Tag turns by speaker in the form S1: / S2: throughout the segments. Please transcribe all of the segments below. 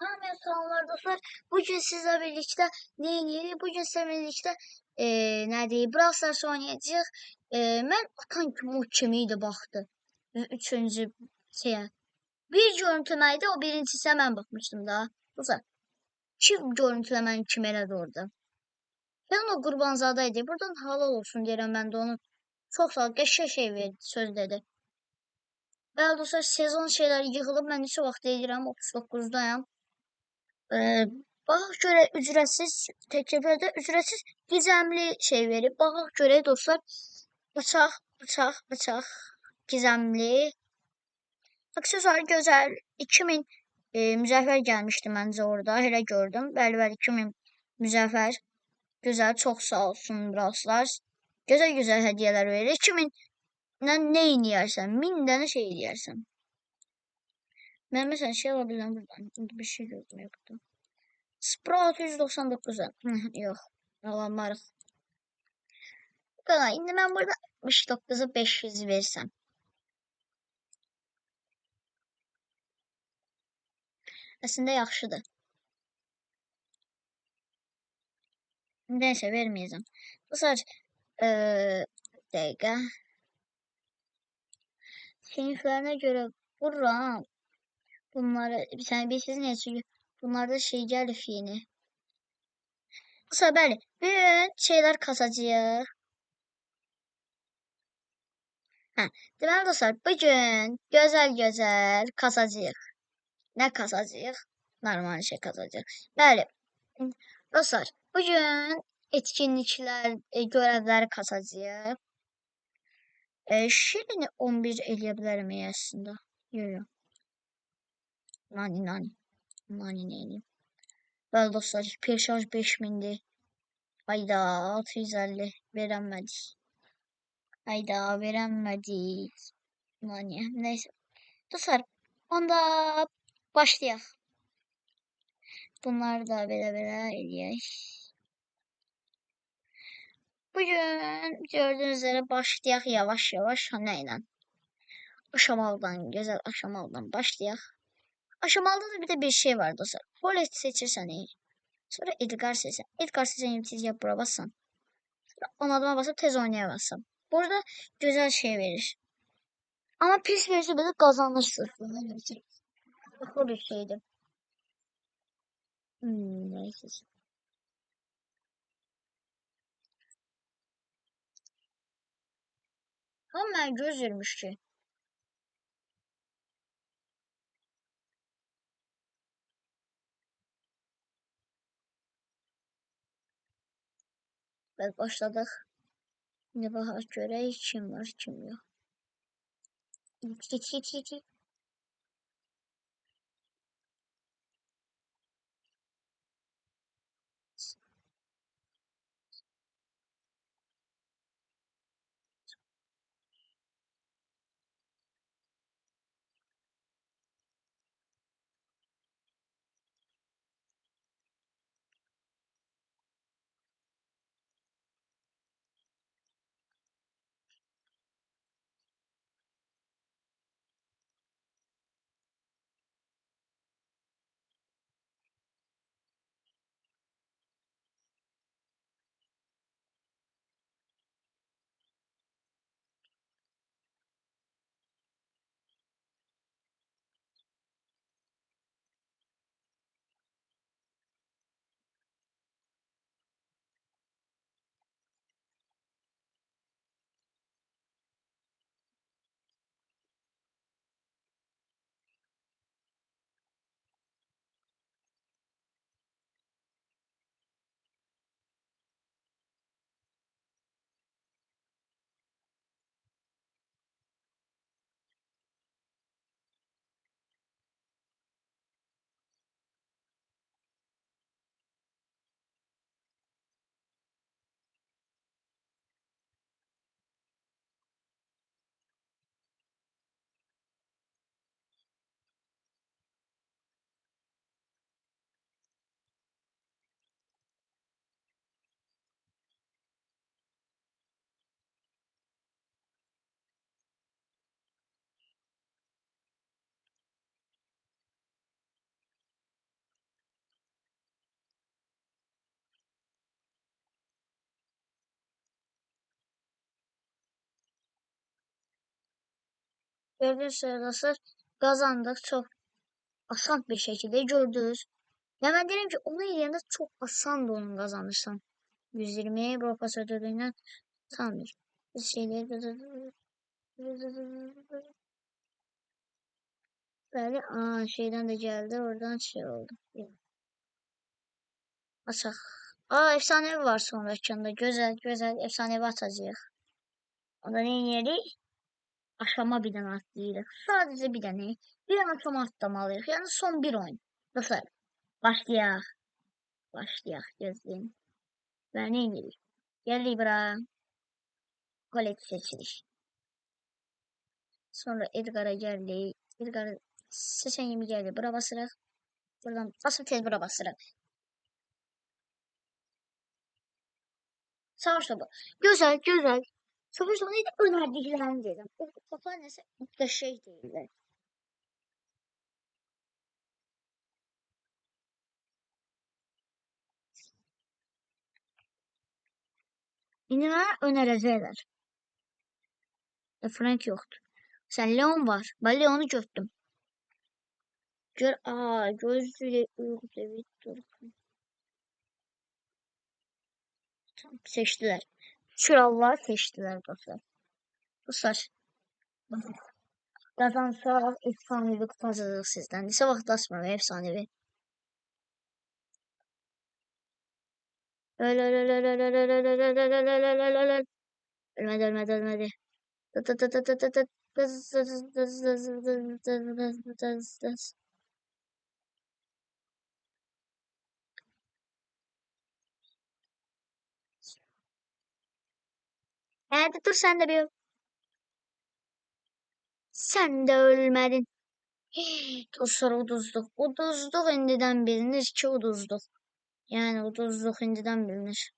S1: Merhaba selamlar dostlar. Bugün sizlerle birlikte Bugün sizlerle birlikte Brawl Stars oynayacağıq. Mən atan kimi o kimiydi baxdı. Üçüncü şeyə. Bir görüntüləməydi, o birincisi mən baxmışdım da. Dostlar, kim görüntüləməni kim elədi orada? Ben o Qurbanzadə idi. Buradan halal olsun deyirəm mən də onu. Çox sağ ol, qəşəng şey verdi, söz dedi. Bəli dostlar, sezon şeyləri yığılıb. Mən neçə vaxt deyirəm, 39-dayam. Baxaq görə ücretsiz təkliflərdə ücretsiz gizemli şey verib. Baxaq görə dostlar, bıçaq gizemli. Aksesuar gözəl 2000 müzəffər gəlmişdi məncə orada. Elə gördüm. Bəli 2000 müzəffər. Güzel, çok sağ olsun Brawl Stars. Güzel hediyeler verir. 2000 ne yersen, 1000 tane şey yersen. Ben mesela şey alabilirim buradan. Bir şey gözükmüyor burada. Sprout 199'a. Yok. Alamarıq. Bu kadar. İndi mən burada 69'a 500 versem. Aslında yaxşıdır. Neyse verməyəcəm. Bu sadece dəqiqə. Siniflərine göre vururam. Bunları bir tane bir sizin çünkü bunlarda şey geldi yeni. Bu sefer bütün şeyler kasacağıq. Deməli dostlar, bugün gözəl kasacağıq. Nə kasacağıq? Normal şey kasacağıq. Bəli. Dostlar, bugün etkinliklər, görevləri kasacağıq. Şirini 11 eləyə bilərəm əslində. Yox. Nani neyini. Bəli dostlar, perşarj 5000'dir. Hayda 650 veremedik. Hayda veremedik. Nani neyse. Dostlar, onda başlayaq. Bunları da belə eləyək. Bugün gördüğünüz üzere başlayaq yavaş nə ilə? Aşamalıdan, güzel aşamalıdan başlayaq. Aşamalıda da bir de bir şey var dostlar. Colette seçirsən sonra Edgar seçirsən. Edgar seçən yap bura bassan. Sonra onadıma basıp tez oynayamazsın. Burada güzel şey verir. Ama pis verirse böyle kazanırsın. Bu bir şeydi. Neyse. Ama ben göz vermiş ki. Evet başladık. Ne bahar göre kim var kim yok. Git. Gördüğünüz arkadaşlar kazandık. Çok asan bir şekilde gördünüz. Ya ben derim ki onu yerine çok asan da onun kazanırsan. 120 profesörlüğünden tamamdır. Biz şeyleri böyle şeyden de geldi. Oradan şey oldu. Açaq. Efsanevi var sonrakında. Güzel güzel efsanevi atacağıq. Onda ne yedik? Aşama bir dənə atlayırıq. Sadece bir dənə. Bir dənə aşama atlamalıyıq. Yani son bir oyun. Dostlar başlayaq. Başlayaq gözləyin. Və nə edirik? Gəldik bura. Kolek seçirik. Sonra Edgar'a geldik. Edgar seçen yemi geldi. Bura basırıq. Buradan basıp tez bura basırıq. Savaş topu. Güzel güzel. Savaş topu neydi? Önerdiklerini dedim. O topa neyse da şey değiller. İnanlar önerəcəklər. Frank yoktu. Sen Leon var. Ben Leon'u gördüm. Gözlüğü evet dur. Tamam, seçtiler. Şuralar seçtiler dostlar. Dostlar. Kazansa efsanevi kutacağız sizden. Neyse vakit asmam efsanevi. Ölmedi ölmedi ölmedi. Hadi dur sen de bir. Sen de ölmedin. Dostlar uduzduk. Uduzduk indiden bilinir ki uduzduk. Yani uduzduk indiden bilinir.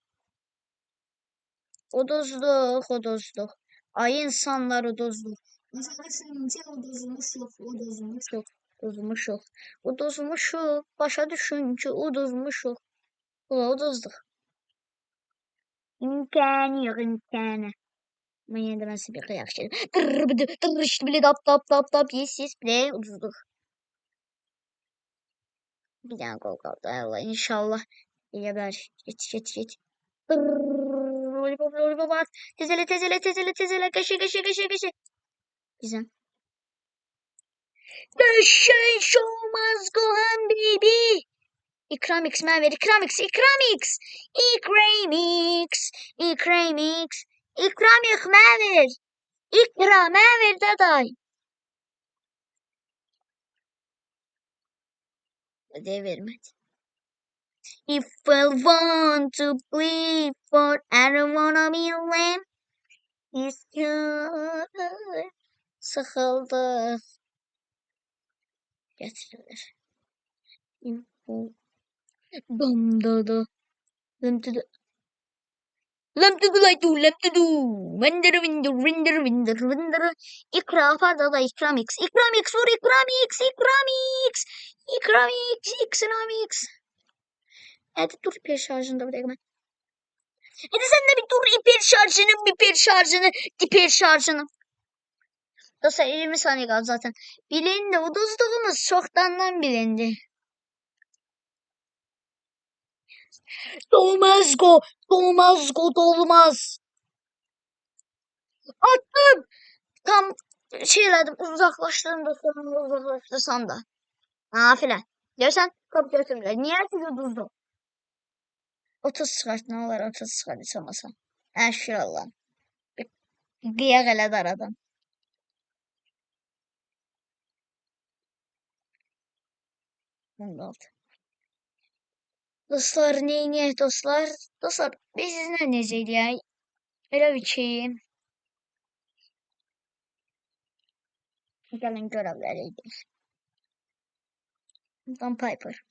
S1: Uduzduk, uduzduk. Ay insanlar uduzduk. Başa uduzmuşuk, uduzmuşuk, uduzmuşuk. Uduzmuşuk, başa düşün ki uduzmuşuk. Ula uduzduk. İmkanı yok imkanı. Ben yine de ben size bir kıyak şey. Tırr işte bile dap dap dap dap yes bile uduzduk. Bir tane gol kaldı. Allah inşallah. Geber. Geç. Lollipop at. Tezele. Kaşı. Güzel. The show must go on baby. İkramix ben ver. İkramix. İkramix ben ver. İkram ben ver daday. Ödev vermedi. If I want to play for I don't wanna be lame. It's good. Sıkıldı. Getirilir. Info. Damdadı. Lemtudu. Lemtudu. Winder. İkra farda da ikramix. İkramix vur ikramix. İkramix. Hadi dur hiper şarjında bir dakika. Hadi sen de bir dur hiper şarjını. Dostlar 20 saniye kaldı zaten. Bilindi uduzduğumuz çoktandan bilindi. Dolmaz. Attım. Tam şeyledim uzaklaştım da sonra uzaklaştırsam da. Filan. Görsen kapı götürmüyor. Niye herkes uduzdu? 30 çıkart ne olur 30 çıkart hiç olmasa. Şuralar. Bir kıyak ele aradan. Ne oldu? Dostlar neyini dostlar? Dostlar biz sizinle neceydi ya? Öyle bir şey. Gelin görevleriydi. Don Piper.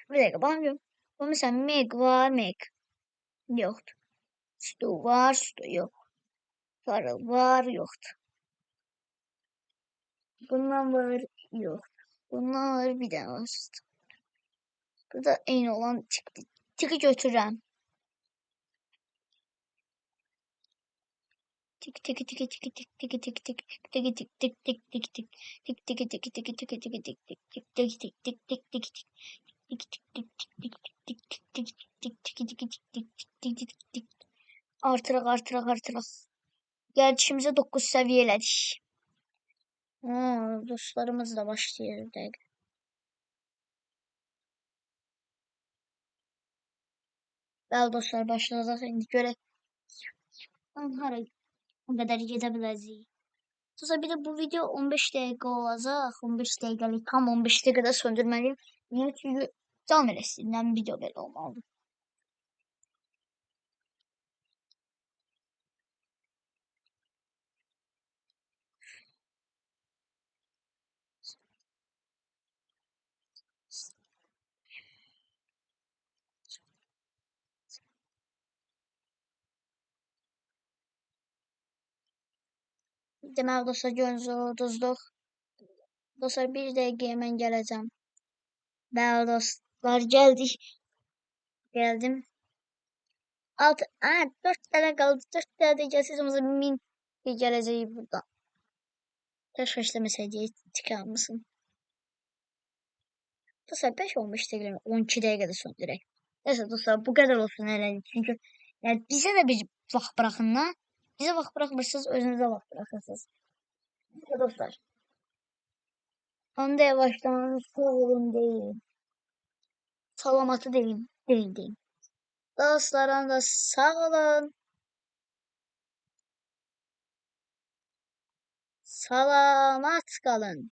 S1: Bir dakika bakıyorum. Bu mesela Meg var Meg. Yoktu. Stu var Stu yok. Carl var yoktu. Bunlar var yok. Bunlar bir tane var. Burada en olan çıktı. Tiki götürürüm. Artıraq, artıraq, artıraq. Gəlişimizə 9 səviyyə elədik. Dostlarımız da başlayır bir dəqiqə. Bəli dostlar, başladıq. İndi görək hara qədər gedə biləcəyik. Sonra bir də bu video 15 dəqiqə olacaq. 15 dəqiqəlik, tam 15 dəqiqədə söndürməliyim. Niyə? Çünki can elə istəyirəm, video belə olmalıdır. Deməli dostlar, görürsünüz uduzduq. Dostlar, bir dəqiqəyə mən gələcəm. Bəli dostlar, gəldik. Gəldim. 4 dənə qaldı. 4 dənə də gəlsəz 1000 gələcək buradan. Təşvişləməsəydik, tikər misin? Dostlar, 5-15 dəqiqə, 12 dəqiqədə söndürək. Neyse dostlar, bu qədər olsun elədik. Çünki yəni, bizə də bir vaxt bırakın da. Bizə vaxt bırakmırsınız, özünüzə vaxt bırakırsınız. Dostlar. Onda yavaştan sağ olun deyin. Salamatı deyin. Deyin. Dostlarım da sağ olun. Salamat kalın.